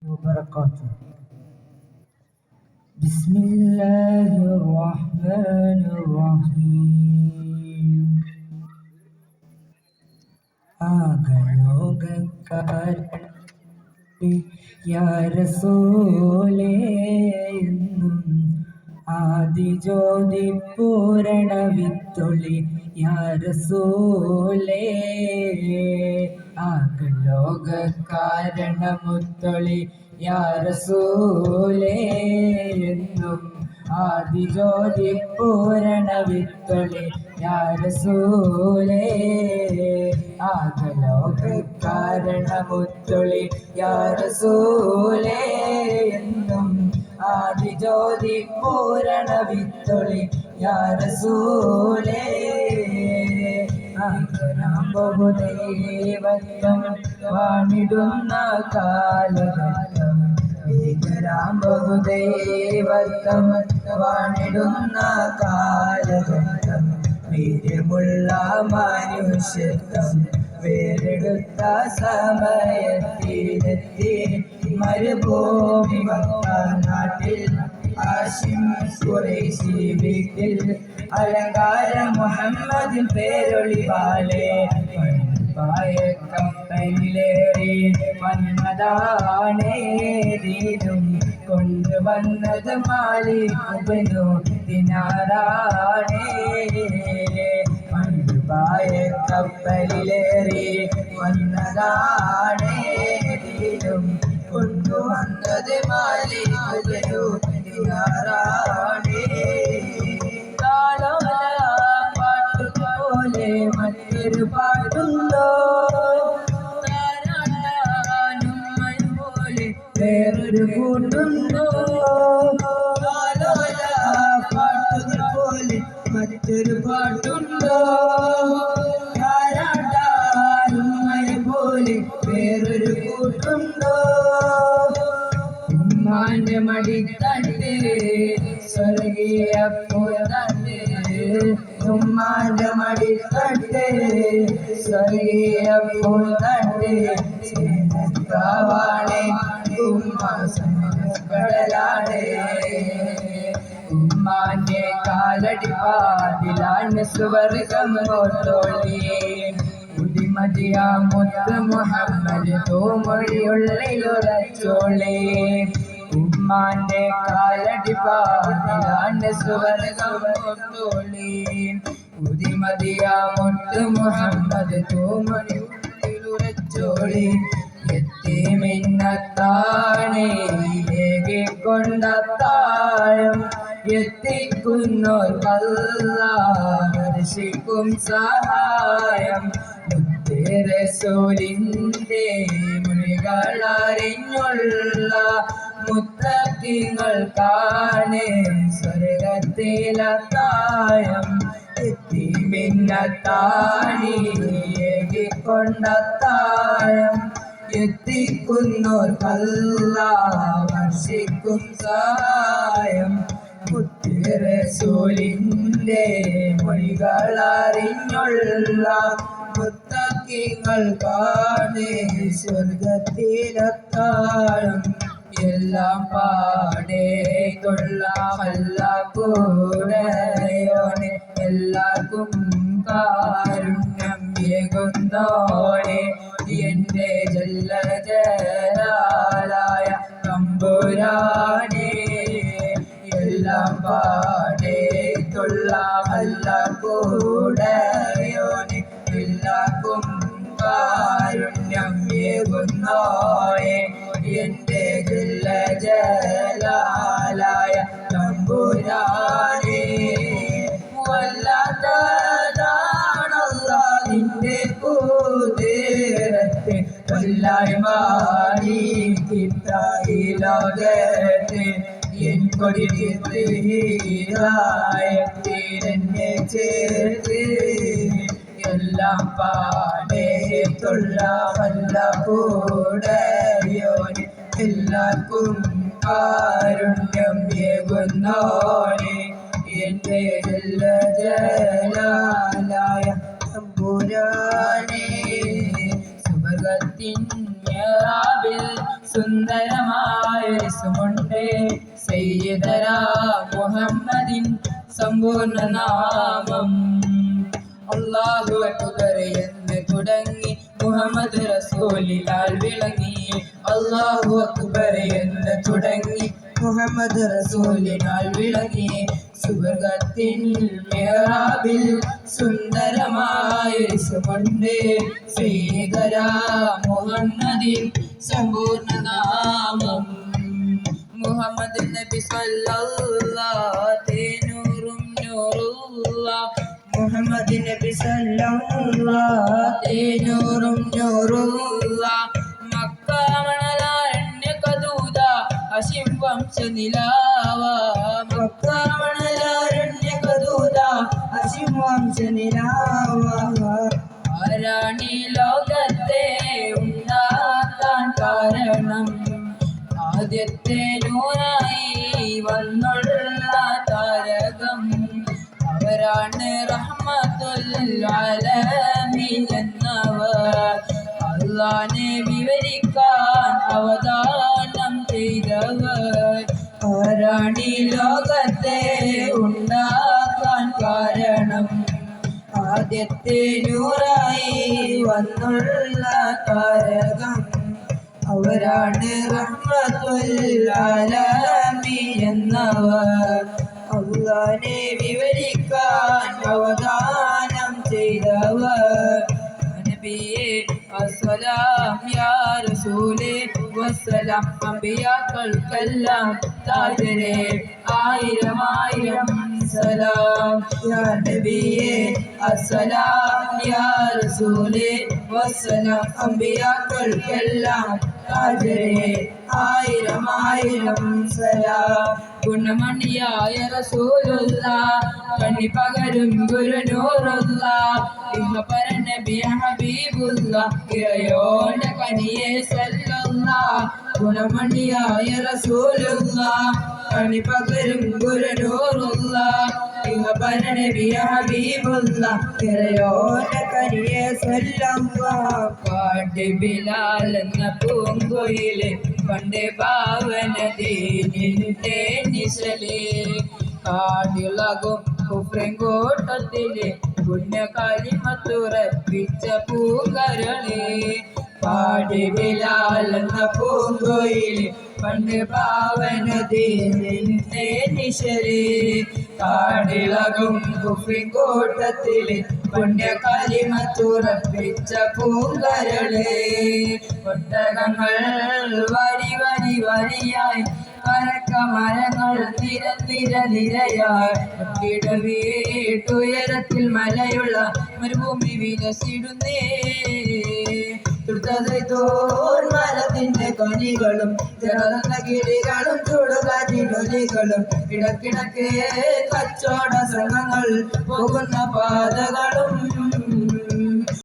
وبركاته. بسم الله الرحمن الرحيم. ആകലോകക്കാരൻ യാ റസൂലേ എന്നും ആദിജ്യോതി പൂരണ വിത്തൊളി യാ റസൂലേ ആകലോകക്കാരണമുത്തൊളി യാ റസൂലേ എന്നും ആദിജ്യോതി പൂരണ വിത്തൊളി യാ റസൂലേ ആകലോകക്കാരണമുത്തൊളി യാ റസൂലേ എന്നും ആദിജ്യോതി പൂരണ വിത്തൊളി യാ റസൂലേ ബഹുദൈവത്വം വാണിടുന്ന കാലഘട്ടം ബഹുദൈവത്വം വാണിടുന്ന കാലഘട്ടം വീര്യമുള്ള മനുഷ്യത്വം വേറെടുത്ത സമയത്തിലെത്തി മരുഭൂമി നാട്ടിൽ ആശിം ഖുറൈശി വീട്ടിൽ അലങ്കാര മുഹമ്മദിൻ പേരൊളിവാലേ പായ കപ്പലിലേറി വന്നതാണേ ദീനും കൊണ്ടുവന്നത് മാലിക് ദിനാറാണേ പായ കപ്പലിലേറി വന്നതാണേ ദീനും കൊണ്ടുവന്നത് മാലിക് ദിനാറാണേ പാട്ടുപോലെ മറ്റൊരു പാട്ടുണ്ടോ താരാട്ടാനും പോലെ വേറൊരു കൂട്ടുണ്ടോ പാട്ടുപോലെ മറ്റൊരു പാട്ടുണ്ടോ താരാട്ടാനും പോലെ വേറൊരു കൂട്ടുണ്ടോ ഉമ്മാന്റെ മടിത്തട്ട് സ്വർഗീയ പോതട്ട് ഉമ്മാന്റെ മടിത്തട്ട് സ്വർഗീയ പോതട്ട് സ്നേഹത്താവാണേ ഉമ്മ കടലാണ് ഉമ്മാന്റെ കാലടി പാതിലാണ് സ്വർഗം ഓർത്തോളി ഉദിമതിയ മുത്ത് മുഹമ്മദ് തോമൊഴിയുള്ളിലുറച്ചോളി ഉമ്മാന്റെ കാലടി പാതിലാണ് സ്വർഗം ഓർത്തോളി ഉദിമതിയ മുത്ത് മുഹമ്മദ് തോമൊഴിയുള്ളിലുറച്ചോളി എത്തിമിന്നത്താണേ കൊണ്ടത്താഴം എത്തിക്കുന്നോർക്കല്ലാഹർഷിക്കും സഹായം മുത്തേറസൂലിന്റെ മുറികളറിഞ്ഞുള്ള മുത്തക്കിങ്ങൾക്കാണ് സ്വർഗത്തിലത്താഴം എത്തിമിന്നത്താണി കൊണ്ടത്താഴം എത്തിക്കുന്നോർക്കല്ലാഹർഷിക്കും സഹായം മുത്തേറസൂലിന്റെ മൊഴികളറിഞ്ഞുള്ള മുത്തക്കിങ്ങൾക്കാണ് സ്വർഗത്തിലത്താഴം എല്ലാം പാടേ കൊള്ളാമല്ല കൂടെയോനെ എല്ലാവർക്കും കാരുണ്യം ഏകുന്നോനെ എന്റെ ജല്ലജലാലായ തമ്പുരാനേ എല്ലാം പാടേ കൊള്ളാമല്ല കൂടെയോനെ എല്ലാവർക്കും കാരുണ്യം ഏകുന്നോനെ എന്റെ ജല്ലജലാലായ തമ്പുരാനേ വല്ലാത്തതാണല്ലാഹുവിന്റെ കുതിരത്ത് വല്ലായ്മാനി കിട്ടായി ലോകത്ത് എൻ കൊടിയത്ത് ഹീരായത്തിനെന്നെ ചേർത്ത് എല്ലാം പാടേ തൊള്ളാമല്ല കൂടെയോന് എല്ലാവർക്കും കാരുണ്യം ഏകുന്നോനെ എന്റെ ജല്ലജലാലായ തമ്പുരാനേ സുവർഗത്തിൻ മിഹ്റാബിൽ സുന്ദരമായൊരിസ്മുണ്ട് സയ്യിദനാ മുഹമ്മദിൻ സമ്പൂർണ്ണ നാമം. അല്ലാഹു അക്ബർ എന്ന് തുടങ്ങി മുഹമ്മദ് റസൂലിനാൽ വിളങ്ങി. അല്ലാഹു അക്ബർ എന്ന് തുടങ്ങി മുഹമ്മദ് റസൂലിനാൽ വിളങ്ങി. സുവർഗത്തിൻ മിഹ്റാബിൽ സുന്ദരമായൊരിസ്മുണ്ട് സയ്യിദനാ മുഹമ്മദിൻ സമ്പൂർണ്ണ നാമം. മുഹമ്മദ് നബി സല്ലല്ലാഹു നൂറും നൂറുല്ലാഹ്. മുഹമ്മദ് നബി സല്ലല്ലാഹു നൂറും നൂറുല്ലാഹ്. മക്ക മണലാരണ്യ കദൂത ഹശിം വംശനിലാവ. മക്ക മണലാരണ്യ കദൂത ഹശിം വംശനിലാവ. ആരാണി ലോകത്തെ ഉണ്ടാക്കാൻ കാരണം ആദ്യത്തെ നൂറായി വന്നുള്ള താരകം അവരാണ് റഹ്മത്തുൽ ആലമീൻ എന്നവർ. അല്ലാഹനെ വിവരിക്കാൻ അവതാരം ചെയ്തവർ. ആരാണി ലോകത്തെ ഉണ്ടാക്കാൻ കാരണം ആദ്യത്തെ നൂറായി വന്നുള്ള താരകം അവരാണ് റഹ്മത്തുൽ ആലമീൻ എന്നവർ. അല്ലാഹനെ വിവരിക്കാൻ അവതാരം ചെയ്തവർ. നബിയേ അസ്സലാം യാ റസൂലേ വസ്സലാം. അമ്പിയാക്കൾക്കെല്ലാം താജരേ ആയിരം ആയിരം സലാം. യാ നബിയേ അസ്സലാം യാ റസൂലേ വസ്സലാം. അമ്പിയാക്കൾക്കെല്ലാം താജരേ ആയിരം ആയിരം സലാം. ഗുണമണിയായ റസൂലുള്ളാഹ് കണ്ണി പകരും ഗുരുനൂറുള്ളാഹ്. ഇഹപര നബി ഹബീബുള്ളാഹ് ഇറയോന്റെ കനിയെ സല്ലല്ലാഹ്. ഗുണമണിയായ റസൂലുള്ളാഹ് കണ്ണി പകരും ഗുരുനൂറുള്ളാഹ്. ഇഹപര നബി ഹബീബുള്ളാഹ് ഇറയോന്റെ കനിയെ സല്ലല്ലാഹ്. പാടി ബിലാൽ എന്ന പൂങ്കുയില് പണ്ട് പാവനദീനിന്റെ നിശലേ. കാടിളകും കുഫ്രിൻകൂട്ടത്തില് പുണ്യകാലിമത്തുറപ്പിച്ച പൂങ്കരളേ. പാടി ബിലാൽ എന്ന പൂങ്കുയില് പണ്ട് പാവനദീനിന്റെ നിശലേ. കാടിളകും കുഫ്രിൻകൂട്ടത്തില് പുണ്യകാലിമത്തുറപ്പിച്ച പൂങ്കരളേ. ഒട്ടകങ്ങൾ വരി വരി വരിയായി കരക്ക മരങ്ങൾ നിര നിര നിരയായി വീട്ടുയരത്തിൽ മലയുള്ള മരുഭൂമി വികസിടുന്നേ. മരത്തിന്റെ കണികളും ചെറുന്ന കിളികളും ചുടുകാറ്റിനൊലികളും ഇടക്കിടക്ക് കച്ചവട സംഘങ്ങൾ പോകുന്ന പാതകളും